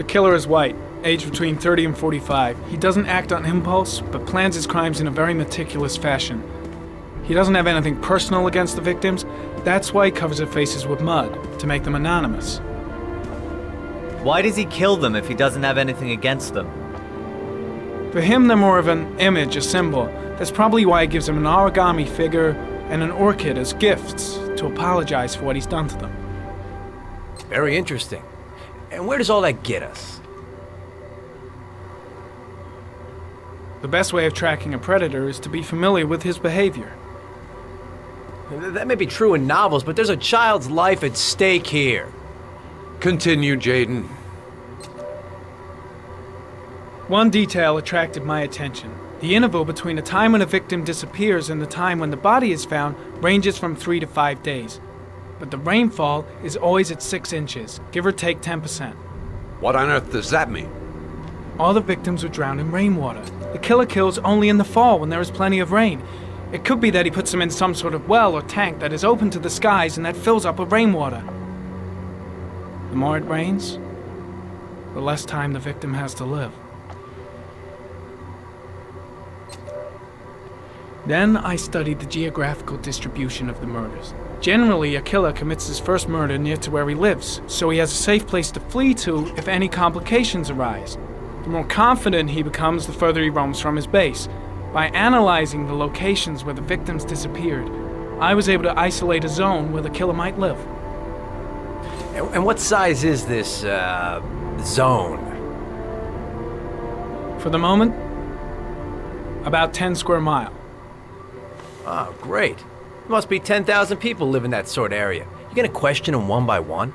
killer is white, aged between 30 and 45. He doesn't act on impulse, but plans his crimes in a very meticulous fashion. He doesn't have anything personal against the victims. That's why he covers their faces with mud, to make them anonymous. Why does he kill them if he doesn't have anything against them? For him, they're more of an image, a symbol. That's probably why he gives them an origami figure and an orchid as gifts to apologize for what he's done to them. Very interesting. And where does all that get us? The best way of tracking a predator is to be familiar with his behavior. That may be true in novels, but there's a child's life at stake here. Continue, Jaden. One detail attracted my attention. The interval between the time when a victim disappears and the time when the body is found ranges from 3 to 5 days. But the rainfall is always at 6 inches, give or take 10%. What on earth does that mean? All the victims were drowned in rainwater. The killer kills only in the fall when there is plenty of rain. It could be that he puts them in some sort of well or tank that is open to the skies and that fills up with rainwater. The more it rains, the less time the victim has to live. Then I studied the geographical distribution of the murders. Generally, a killer commits his first murder near to where he lives, so he has a safe place to flee to if any complications arise. The more confident he becomes, the further he roams from his base. By analyzing the locations where the victims disappeared, I was able to isolate a zone where the killer might live. And what size is this, zone? For the moment, about 10 square miles. Oh, great. There must be 10,000 people live in that sort of area. You gonna question them one by one?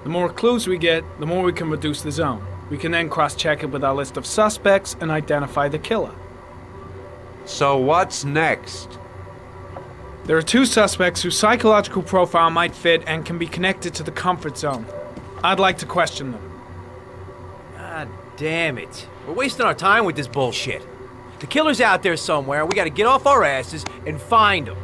The more clues we get, the more we can reduce the zone. We can then cross-check it with our list of suspects and identify the killer. So what's next? There are 2 suspects whose psychological profile might fit and can be connected to the comfort zone. I'd like to question them. God damn it. We're wasting our time with this bullshit. The killer's out there somewhere, we gotta get off our asses and find him.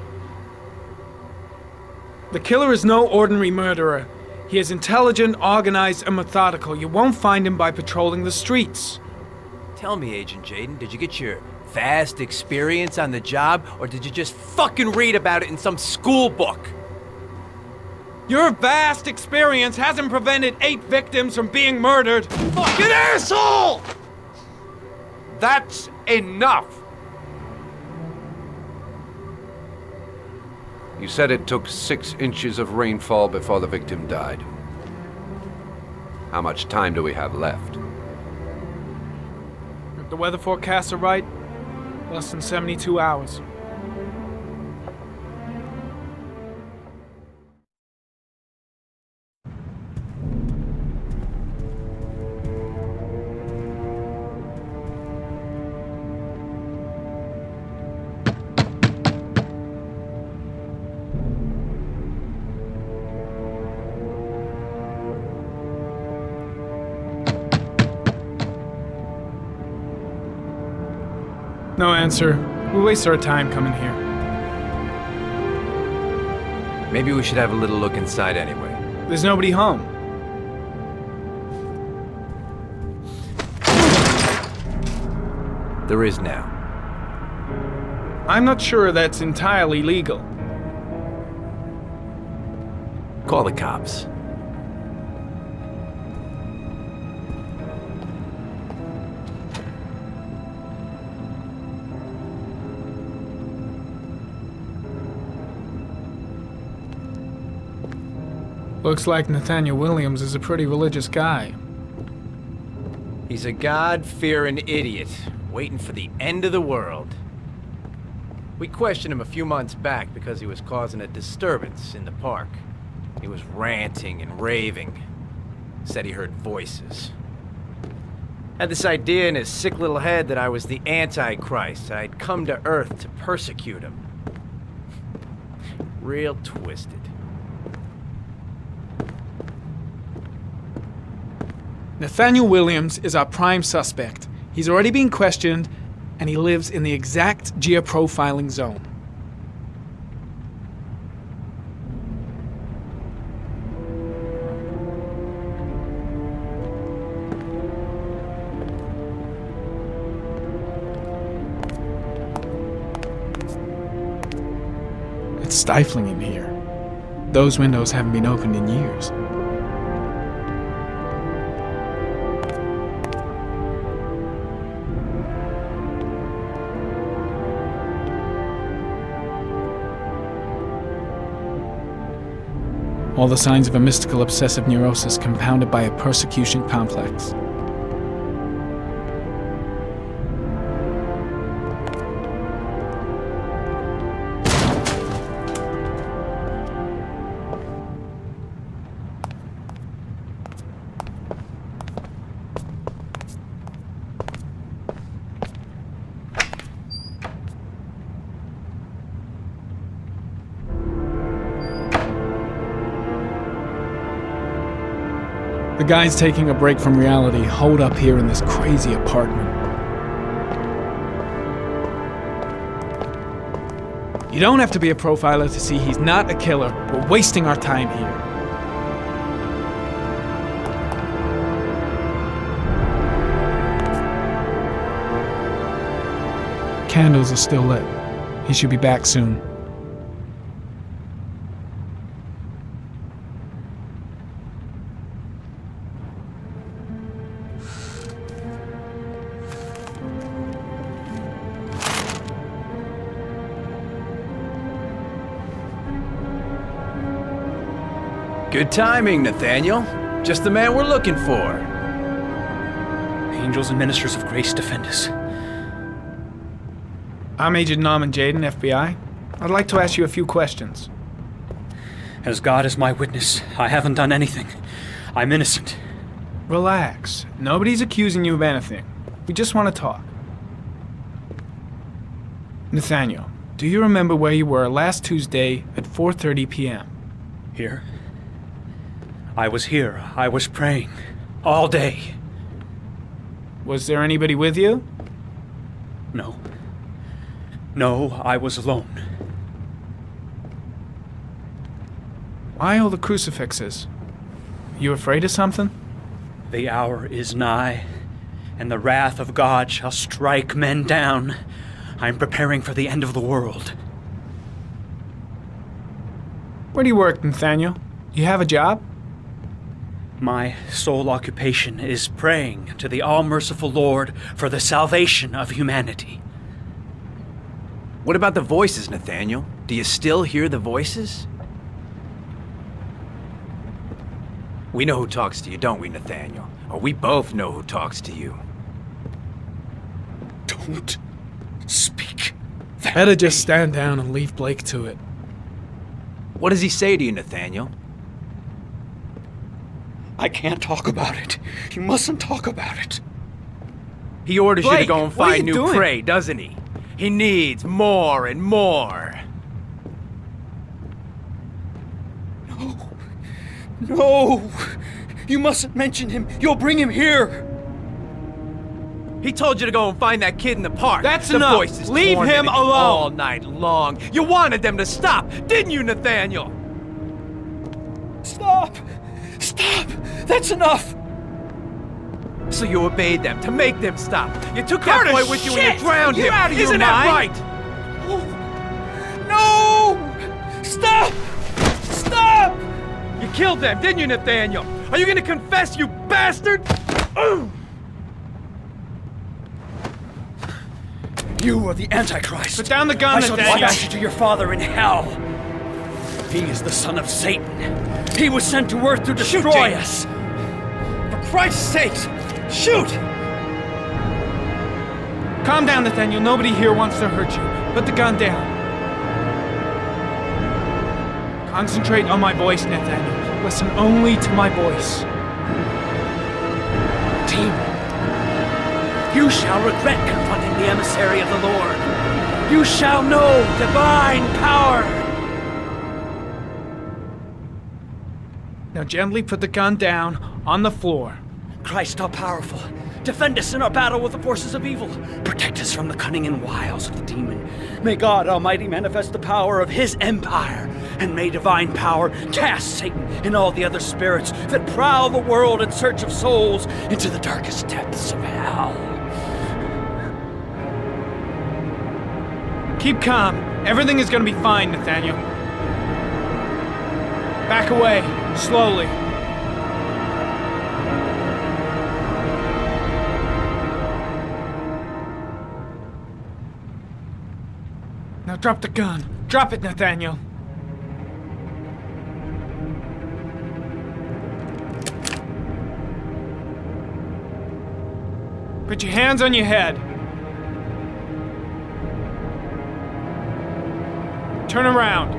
The killer is no ordinary murderer. He is intelligent, organized, and methodical. You won't find him by patrolling the streets. Tell me, Agent Jaden, did you get your vast experience on the job, or did you just fucking read about it in some school book? Your vast experience hasn't prevented 8 victims from being murdered. Fucking asshole! That's enough! You said it took 6 inches of rainfall before the victim died. How much time do we have left? If the weather forecasts are right, less than 72 hours. No answer. We waste our time coming here. Maybe we should have a little look inside anyway. There's nobody home. There is now. I'm not sure that's entirely legal. Call the cops. Looks like Nathaniel Williams is a pretty religious guy. He's a God-fearing idiot, waiting for the end of the world. We questioned him a few months back because he was causing a disturbance in the park. He was ranting and raving. Said he heard voices. Had this idea in his sick little head that I was the Antichrist. I'd come to Earth to persecute him. Real twisted. Nathaniel Williams is our prime suspect. He's already been questioned, and he lives in the exact geoprofiling zone. stifling in here. Those windows haven't been opened in years. All the signs of a mystical obsessive neurosis compounded by a persecution complex. The guys taking a break from reality holed up here in this crazy apartment. You don't have to be a profiler to see he's not a killer. We're wasting our time here. Candles are still lit. He should be back soon. Good timing, Nathaniel. Just the man we're looking for. Angels and ministers of grace defend us. I'm Agent Norman Jaden, FBI. I'd like to ask you a few questions. As God is my witness, I haven't done anything. I'm innocent. Relax. Nobody's accusing you of anything. We just want to talk. Nathaniel, do you remember where you were last Tuesday at 4:30 p.m.? Here? I was here. I was praying. All day. Was there anybody with you? No. No, I was alone. Why all the crucifixes? You afraid of something? The hour is nigh, and the wrath of God shall strike men down. I'm preparing for the end of the world. Where do you work, Nathaniel? You have a job? My sole occupation is praying to the all-merciful Lord for the salvation of humanity. What about the voices, Nathaniel? Do you still hear the voices? We know who talks to you, don't we, Nathaniel? Or we both know who talks to you. Don't speak that Better way. just stand down and leave Blake to it. What does he say to you, Nathaniel? I can't talk about it. You mustn't talk about it. He orders you to Blake, go and what are find you new doing? prey, doesn't he? He needs more and more. No! You mustn't mention him. You'll bring him here. He told you to go and find that kid in the park. That's the enough. Voices Leave tormenting him you alone. all night long. You wanted them to stop, didn't you, Nathaniel? Stop! Stop! That's enough! So you obeyed them to make them stop. You took Curtis, that boy with you and shit! you drowned You him. out of your Isn't that mind? right? No! Stop! Stop! You killed them, didn't you, Nathaniel? Are you gonna confess, you bastard? You are the Antichrist. Put down the gun, I shall Nathaniel. dispatch you to your father in hell. He is the son of Satan. He was sent to earth to destroy us. For Christ's sakes, shoot! Calm down, Nathaniel. Nobody here wants to hurt you. Put the gun down. Concentrate on my voice, Nathaniel. Listen only to my voice. Demon, you shall regret confronting the emissary of the Lord. You shall know divine power. Now gently put the gun down on the floor. Christ all-powerful, defend us in our battle with the forces of evil. Protect us from the cunning and wiles of the demon. May God Almighty manifest the power of His empire, and may divine power cast Satan and all the other spirits that prowl the world in search of souls into the darkest depths of hell. Keep calm. Everything is gonna be fine, Nathaniel. Back away, slowly. Now drop the gun. Drop it, Nathaniel. Put your hands on your head. Turn around.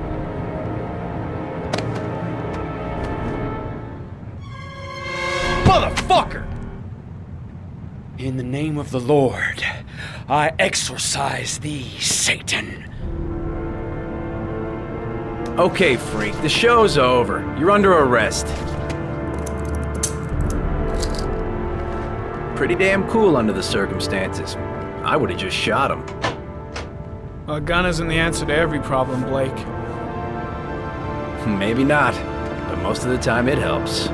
Motherfucker! In the name of the Lord, I exorcise thee, Satan. Okay, freak, the show's over. You're under arrest. Pretty damn cool under the circumstances. I would have just shot him. A gun isn't the answer to every problem, Blake. Maybe not, but most of the time it helps.